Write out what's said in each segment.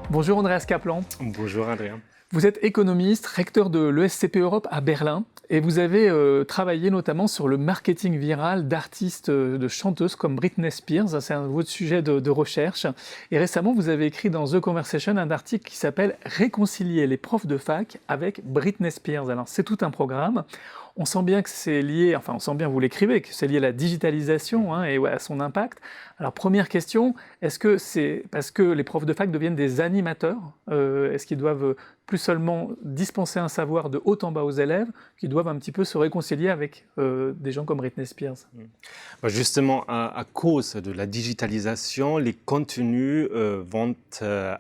Bonjour Andreas Kaplan. Bonjour Adrien. Vous êtes économiste, recteur de l'ESCP Europe à Berlin et vous avez travaillé notamment sur le marketing viral d'artistes, de chanteuses comme Britney Spears. C'est un votre sujet de recherche. Et récemment, vous avez écrit dans The Conversation un article qui s'appelle « Réconcilier les profs de fac avec Britney Spears ». Alors c'est tout un programme. On sent bien que c'est lié, enfin on sent bien, vous l'écrivez, que c'est lié à la digitalisation et à son impact. Alors première question, est-ce que c'est parce que les profs de fac deviennent des animateurs? Est-ce qu'ils doivent plus seulement dispenser un savoir de haut en bas aux élèves, qu'ils doivent un petit peu se réconcilier avec des gens comme Britney Spears? Justement, à cause de la digitalisation, les contenus vont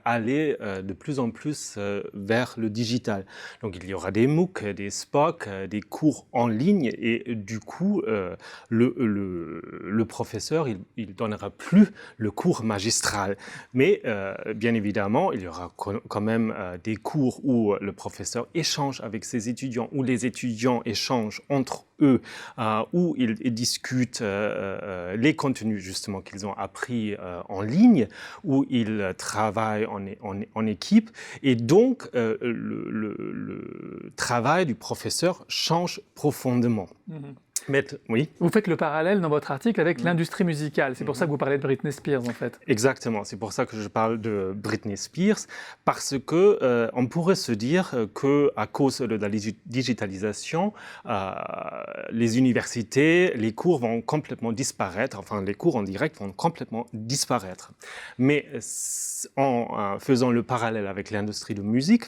aller de plus en plus vers le digital. Donc il y aura des MOOC, des SPOC, des cours en ligne et du coup, le professeur, il donnera plus le cours magistral. Mais bien évidemment, il y aura quand même des cours où le professeur échange avec ses étudiants, où les étudiants échangent entre eux, où ils discutent les contenus justement qu'ils ont appris en ligne, où ils travaillent en équipe. Et donc, le travail du professeur change profondément. Oui. Vous faites le parallèle dans votre article avec l'industrie musicale. C'est pour ça que vous parlez de Britney Spears, en fait. Exactement. C'est pour ça que je parle de Britney Spears, parce que on pourrait se dire que à cause de la digitalisation, les universités, les cours vont complètement disparaître. Enfin, les cours en direct vont complètement disparaître. Mais en faisant le parallèle avec l'industrie de musique,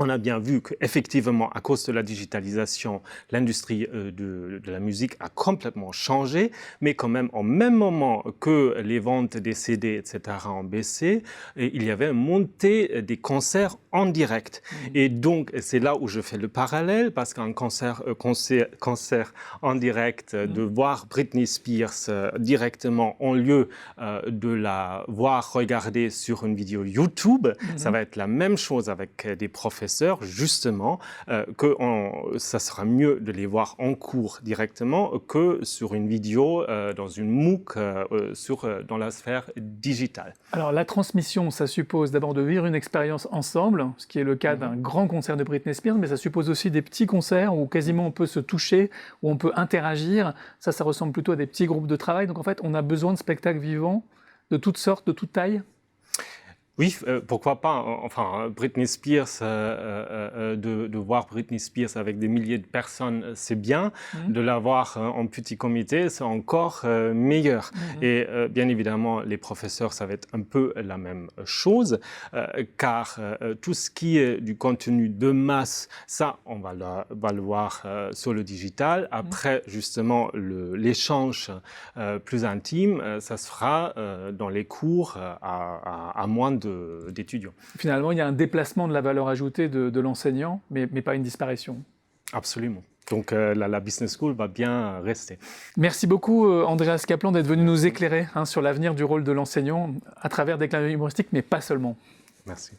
on a bien vu qu'effectivement, à cause de la digitalisation, l'industrie de la musique a complètement changé, mais quand même, au même moment que les ventes des CD, etc., ont baissé, il y avait une montée des concerts en direct. Et donc, c'est là où je fais le parallèle, parce qu'un concert en direct, de voir Britney Spears directement en lieu de la voir regarder sur une vidéo YouTube, ça va être la même chose avec des professeurs, justement, que ça sera mieux de les voir en cours directement que sur une vidéo, dans une MOOC, dans la sphère digitale. Alors la transmission, ça suppose d'abord de vivre une expérience ensemble, ce qui est le cas d'un grand concert de Britney Spears, mais ça suppose aussi des petits concerts où quasiment on peut se toucher, où on peut interagir. Ça ressemble plutôt à des petits groupes de travail. Donc en fait, on a besoin de spectacles vivants, de toutes sortes, de toute taille. Oui, pourquoi pas. Enfin, Britney Spears, de voir Britney Spears avec des milliers de personnes, c'est bien. De la voir en petit comité, c'est encore meilleur. Et bien évidemment, les professeurs, ça va être un peu la même chose, car tout ce qui est du contenu de masse, ça, on va le voir sur le digital. Après, justement, l'échange plus intime, ça se fera dans les cours à moins d'étudiants. Finalement, il y a un déplacement de la valeur ajoutée de l'enseignant, mais pas une disparition. Absolument. Donc la Business School va bien rester. Merci beaucoup Andreas Kaplan d'être venu nous éclairer sur l'avenir du rôle de l'enseignant à travers des clins d'œil humoristiques, mais pas seulement. Merci.